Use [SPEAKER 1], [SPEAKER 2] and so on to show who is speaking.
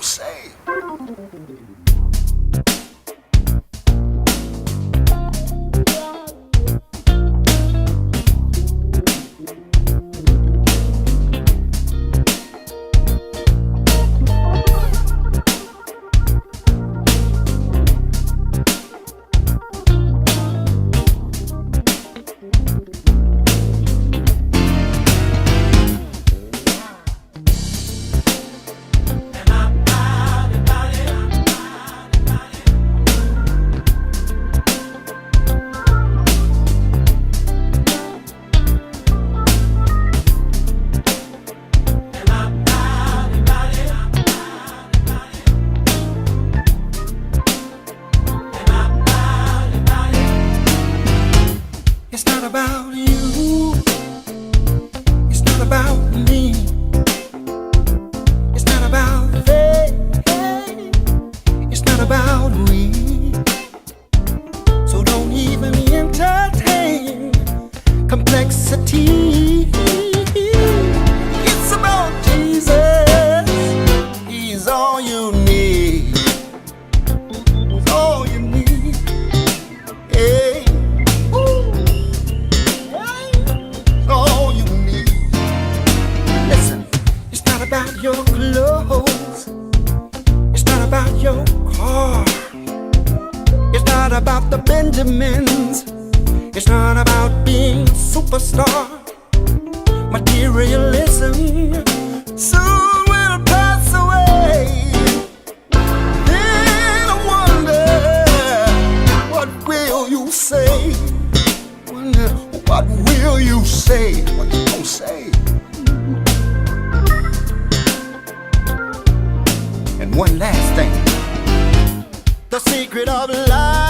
[SPEAKER 1] say? It's not about you, it's not about me, it's not about they, it's not about we. So don't even entertain complexity. It's about Jesus, He's all you need, He's all you need. Hey. All you need. Listen, it's not about your clothes, it's not about your car, it's not about the Benjamins, it's not about being a superstar. Materialism soon will pass away. Then I wonder, what will you say? What will you say? What you gonna say? And one last thing, the secret of life